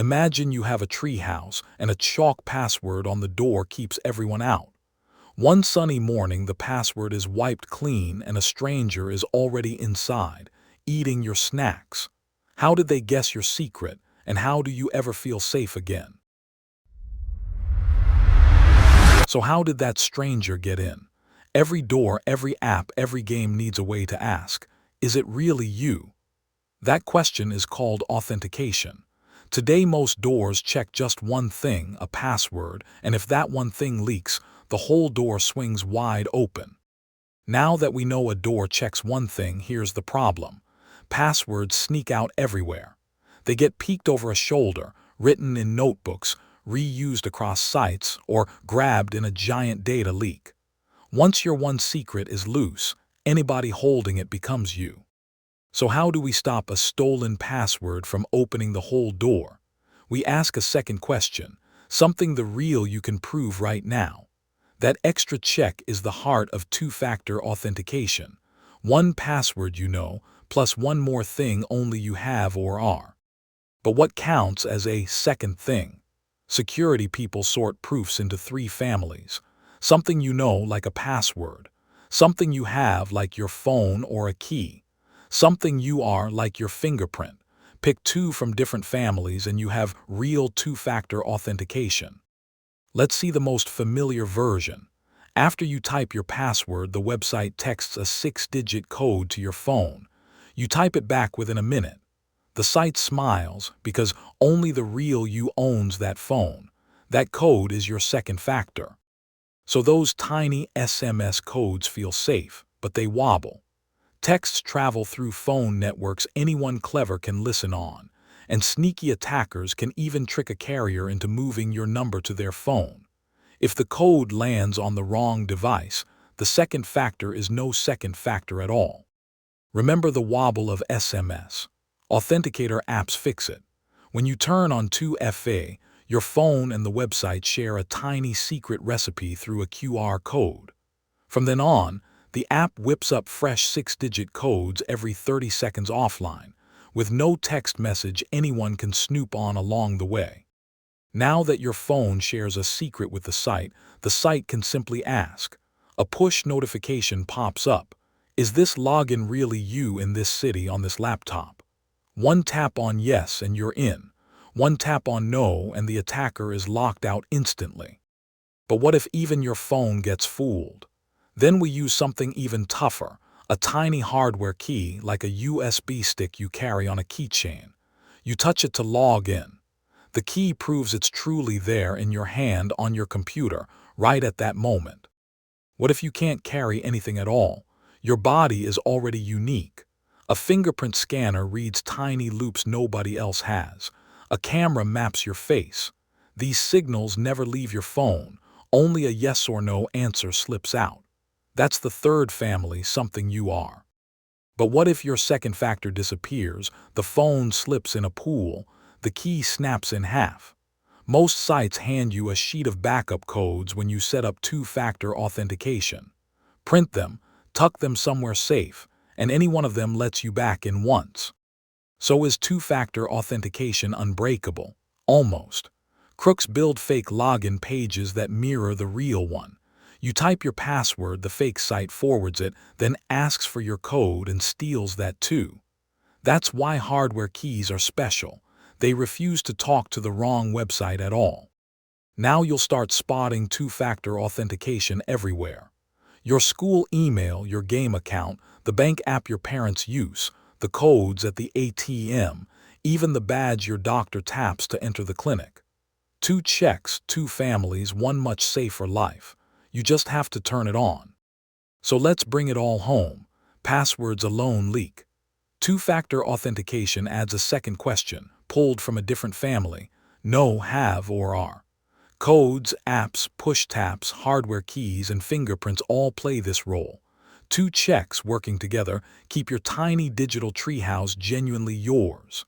Imagine you have a treehouse and a chalk password on the door keeps everyone out. One sunny morning, the password is wiped clean and a stranger is already inside, eating your snacks. How did they guess your secret, and how do you ever feel safe again? So how did that stranger get in? Every door, every app, every game needs a way to ask, is it really you? That question is called authentication. Today most doors check just one thing, a password, and if that one thing leaks, the whole door swings wide open. Now that we know a door checks one thing, here's the problem. Passwords sneak out everywhere. They get peeked over a shoulder, written in notebooks, reused across sites, or grabbed in a giant data leak. Once your one secret is loose, anybody holding it becomes you. So how do we stop a stolen password from opening the whole door? We ask a second question, something the real you can prove right now. That extra check is the heart of two-factor authentication. One password you know, plus one more thing only you have or are. But what counts as a second thing? Security people sort proofs into three families. Something you know, like a password. Something you have, like your phone or a key. Something you are, like your fingerprint. Pick two from different families and you have real two-factor authentication. Let's see the most familiar version. After you type your password, the website texts a 6-digit code to your phone. You type it back within a minute. The site smiles because only the real you owns that phone. That code is your second factor. So those tiny SMS codes feel safe, but they wobble. Texts travel through phone networks anyone clever can listen on, and sneaky attackers can even trick a carrier into moving your number to their phone. If the code lands on the wrong device, the second factor is no second factor at all. Remember the wobble of SMS. Authenticator apps fix it. When you turn on 2FA, your phone and the website share a tiny secret recipe through a QR code. From then on, the app whips up fresh 6-digit codes every 30 seconds offline, with no text message anyone can snoop on along the way. Now that your phone shares a secret with the site can simply ask. A push notification pops up. Is this login really you in this city on this laptop? One tap on yes and you're in. One tap on no and the attacker is locked out instantly. But what if even your phone gets fooled? Then we use something even tougher, a tiny hardware key like a USB stick you carry on a keychain. You touch it to log in. The key proves it's truly there in your hand on your computer, right at that moment. What if you can't carry anything at all? Your body is already unique. A fingerprint scanner reads tiny loops nobody else has. A camera maps your face. These signals never leave your phone. Only a yes or no answer slips out. That's the third family, something you are. But what if your second factor disappears, the phone slips in a pool, the key snaps in half? Most sites hand you a sheet of backup codes when you set up two-factor authentication. Print them, tuck them somewhere safe, and any one of them lets you back in once. So is two-factor authentication unbreakable? Almost. Crooks build fake login pages that mirror the real one. You type your password, the fake site forwards it, then asks for your code and steals that too. That's why hardware keys are special. They refuse to talk to the wrong website at all. Now you'll start spotting two-factor authentication everywhere. Your school email, your game account, the bank app your parents use, the codes at the ATM, even the badge your doctor taps to enter the clinic. Two checks, two families, one much safer life. You just have to turn it on. So let's bring it all home. Passwords alone leak. Two-factor authentication adds a second question, pulled from a different family. No, have, or are. Codes, apps, push taps, hardware keys, and fingerprints all play this role. Two checks working together keep your tiny digital treehouse genuinely yours.